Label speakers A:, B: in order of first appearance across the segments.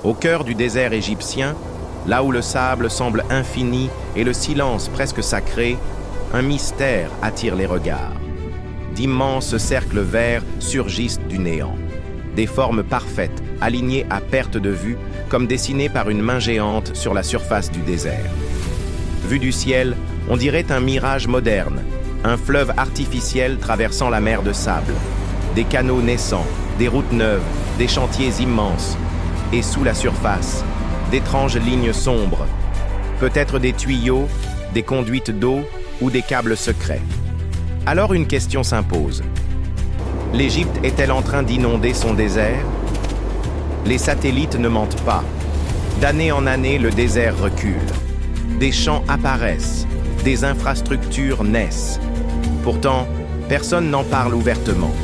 A: Au cœur du désert égyptien, là où le sable semble infini et le silence presque sacré, un mystère attire les regards. D'immenses cercles verts surgissent du néant. Des formes parfaites, alignées à perte de vue, comme dessinées par une main géante sur la surface du désert. Vu du ciel, on dirait un mirage moderne, un fleuve artificiel traversant la mer de sable. Des canaux naissants, des routes neuves, des chantiers immenses. Et sous la surface, d'étranges lignes sombres. Peut-être des tuyaux, des conduites d'eau ou des câbles secrets. Alors une question s'impose. L'Égypte est-elle en train d'inonder son désert? Les satellites ne mentent pas. D'année en année, le désert recule. Des champs apparaissent, des infrastructures naissent. Pourtant, personne n'en parle ouvertement.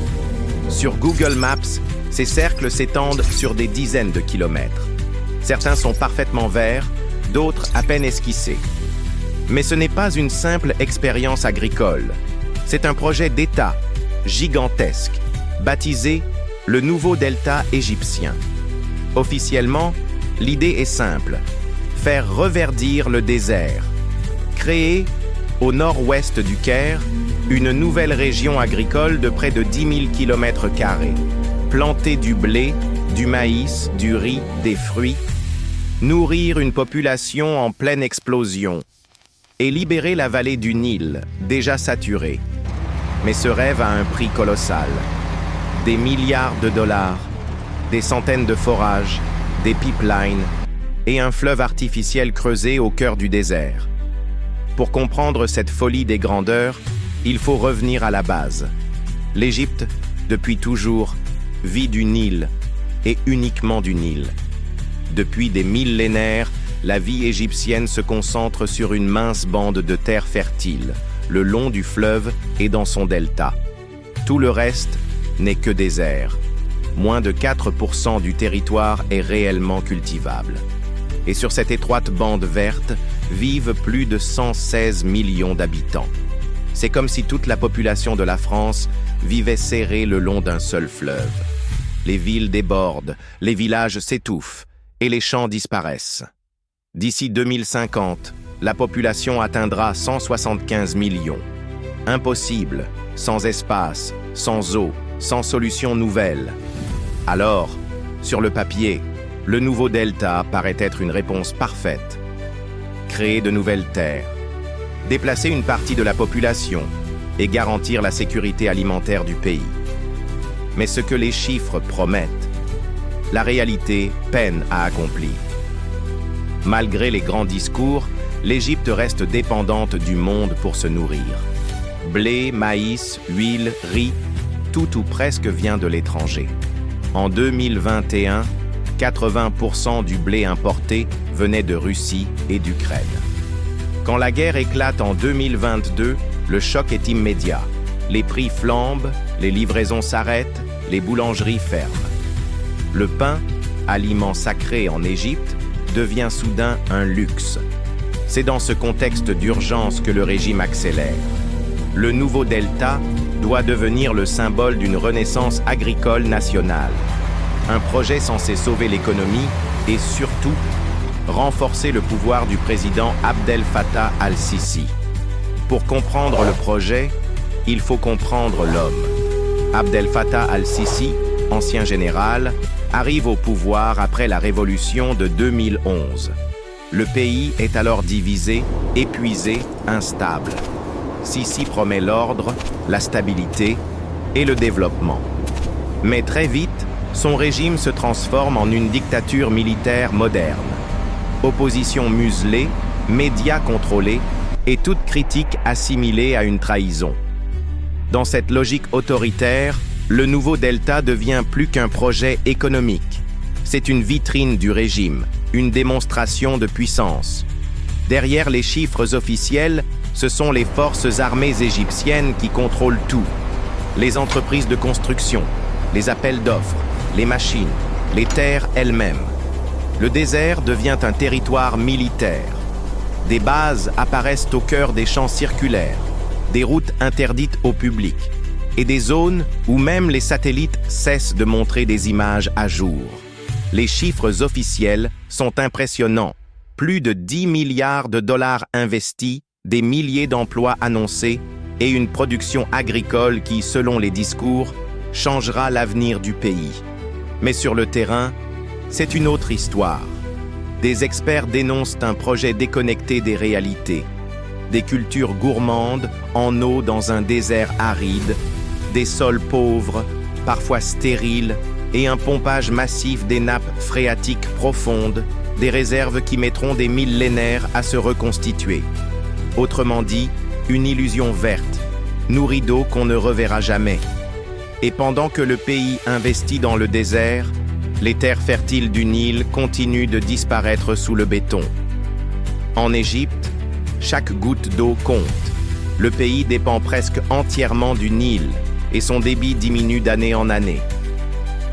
A: Sur Google Maps, ces cercles s'étendent sur des dizaines de kilomètres. Certains sont parfaitement verts, d'autres à peine esquissés. Mais ce n'est pas une simple expérience agricole. C'est un projet d'État, gigantesque, baptisé le Nouveau Delta égyptien. Officiellement, l'idée est simple, faire reverdir le désert, créer, au nord-ouest du Caire, une nouvelle région agricole de près de 10 000 km², planter du blé, du maïs, du riz, des fruits, nourrir une population en pleine explosion et libérer la vallée du Nil, déjà saturée. Mais ce rêve a un prix colossal. Des milliards de dollars, des centaines de forages, des pipelines et un fleuve artificiel creusé au cœur du désert. Pour comprendre cette folie des grandeurs, il faut revenir à la base. L'Égypte, depuis toujours, vit du Nil, et uniquement du Nil. Depuis des millénaires, la vie égyptienne se concentre sur une mince bande de terre fertile, le long du fleuve et dans son delta. Tout le reste n'est que désert. Moins de 4% du territoire est réellement cultivable. Et sur cette étroite bande verte vivent plus de 116 millions d'habitants. C'est comme si toute la population de la France vivait serrée le long d'un seul fleuve. Les villes débordent, les villages s'étouffent et les champs disparaissent. D'ici 2050, la population atteindra 175 millions. Impossible, sans espace, sans eau, sans solution nouvelle. Alors, sur le papier, le nouveau delta paraît être une réponse parfaite. Créer de nouvelles terres, déplacer une partie de la population et garantir la sécurité alimentaire du pays. Mais ce que les chiffres promettent, la réalité peine à accomplir. Malgré les grands discours, l'Égypte reste dépendante du monde pour se nourrir. Blé, maïs, huile, riz, tout ou presque vient de l'étranger. En 2021, 80% du blé importé venait de Russie et d'Ukraine. Quand la guerre éclate en 2022, le choc est immédiat. Les prix flambent, les livraisons s'arrêtent, les boulangeries ferment. Le pain, aliment sacré en Égypte, devient soudain un luxe. C'est dans ce contexte d'urgence que le régime accélère. Le nouveau delta doit devenir le symbole d'une renaissance agricole nationale. Un projet censé sauver l'économie et surtout renforcer le pouvoir du président Abdel Fattah al-Sisi. Pour comprendre le projet, il faut comprendre l'homme. Abdel Fattah al-Sisi, ancien général, arrive au pouvoir après la révolution de 2011. Le pays est alors divisé, épuisé, instable. Sisi promet l'ordre, la stabilité et le développement. Mais très vite, son régime se transforme en une dictature militaire moderne. Opposition muselée, médias contrôlés et toute critique assimilée à une trahison. Dans cette logique autoritaire, le nouveau delta devient plus qu'un projet économique. C'est une vitrine du régime, une démonstration de puissance. Derrière les chiffres officiels, ce sont les forces armées égyptiennes qui contrôlent tout. Les entreprises de construction, les appels d'offres, les machines, les terres elles-mêmes. Le désert devient un territoire militaire. Des bases apparaissent au cœur des champs circulaires, des routes interdites au public, et des zones où même les satellites cessent de montrer des images à jour. Les chiffres officiels sont impressionnants. Plus de 10 milliards de dollars investis, des milliers d'emplois annoncés et une production agricole qui, selon les discours, changera l'avenir du pays. Mais sur le terrain, c'est une autre histoire. Des experts dénoncent un projet déconnecté des réalités, des cultures gourmandes en eau dans un désert aride, des sols pauvres, parfois stériles, et un pompage massif des nappes phréatiques profondes, des réserves qui mettront des millénaires à se reconstituer. Autrement dit, une illusion verte, nourrie d'eau qu'on ne reverra jamais. Et pendant que le pays investit dans le désert, les terres fertiles du Nil continuent de disparaître sous le béton. En Égypte, chaque goutte d'eau compte. Le pays dépend presque entièrement du Nil et son débit diminue d'année en année.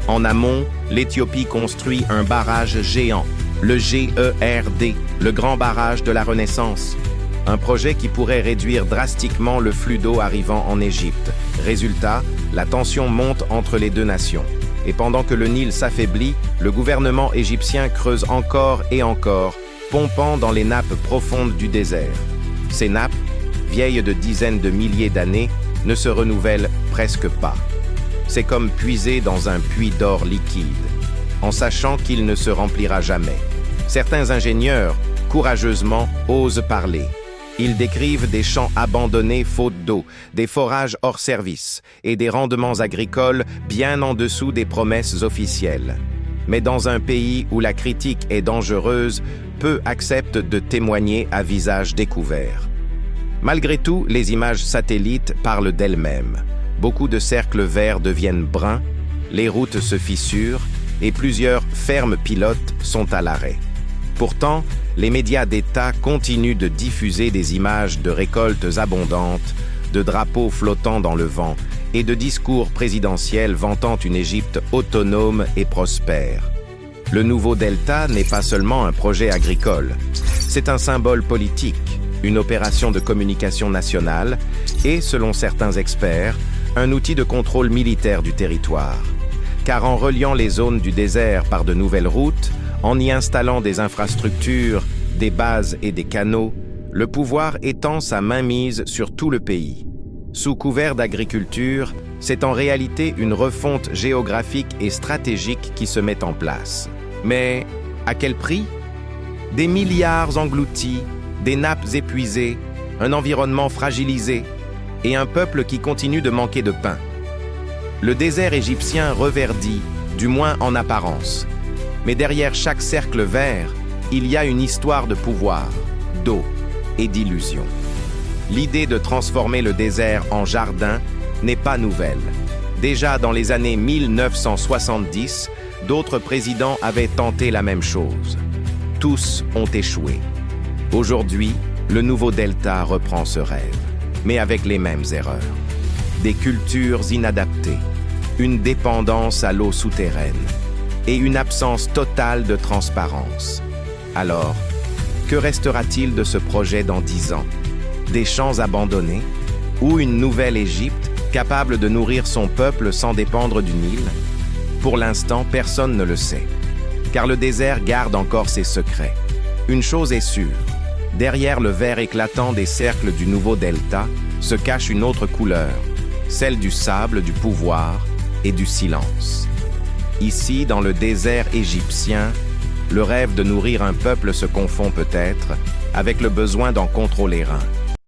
A: En amont, l'Éthiopie construit un barrage géant, le GERD, le Grand Barrage de la Renaissance. Un projet qui pourrait réduire drastiquement le flux d'eau arrivant en Égypte. Résultat, la tension monte entre les deux nations. Et pendant que le Nil s'affaiblit, le gouvernement égyptien creuse encore et encore, pompant dans les nappes profondes du désert. Ces nappes, vieilles de dizaines de milliers d'années, ne se renouvellent presque pas. C'est comme puiser dans un puits d'or liquide, en sachant qu'il ne se remplira jamais. Certains ingénieurs, courageusement, osent parler. Ils décrivent des champs abandonnés faute d'eau, des forages hors service et des rendements agricoles bien en dessous des promesses officielles. Mais dans un pays où la critique est dangereuse, peu acceptent de témoigner à visage découvert. Malgré tout, les images satellites parlent d'elles-mêmes. Beaucoup de cercles verts deviennent bruns, les routes se fissurent et plusieurs fermes pilotes sont à l'arrêt. Pourtant, les médias d'État continuent de diffuser des images de récoltes abondantes, de drapeaux flottant dans le vent et de discours présidentiels vantant une Égypte autonome et prospère. Le nouveau delta n'est pas seulement un projet agricole, c'est un symbole politique, une opération de communication nationale et, selon certains experts, un outil de contrôle militaire du territoire. Car en reliant les zones du désert par de nouvelles routes, en y installant des infrastructures, des bases et des canaux, le pouvoir étend sa mainmise sur tout le pays. Sous couvert d'agriculture, c'est en réalité une refonte géographique et stratégique qui se met en place. Mais à quel prix? Des milliards engloutis, des nappes épuisées, un environnement fragilisé et un peuple qui continue de manquer de pain. Le désert égyptien reverdit, du moins en apparence. Mais derrière chaque cercle vert, il y a une histoire de pouvoir, d'eau et d'illusion. L'idée de transformer le désert en jardin n'est pas nouvelle. Déjà dans les années 1970, d'autres présidents avaient tenté la même chose. Tous ont échoué. Aujourd'hui, le nouveau delta reprend ce rêve, mais avec les mêmes erreurs. Des cultures inadaptées, une dépendance à l'eau souterraine et une absence totale de transparence. Alors, que restera-t-il de ce projet dans 10 ans? Des champs abandonnés? Ou une nouvelle Égypte capable de nourrir son peuple sans dépendre du Nil? Pour l'instant, personne ne le sait, car le désert garde encore ses secrets. Une chose est sûre, derrière le vert éclatant des cercles du nouveau delta se cache une autre couleur, celle du sable, du pouvoir et du silence. Ici, dans le désert égyptien, le rêve de nourrir un peuple se confond peut-être avec le besoin d'en contrôler un.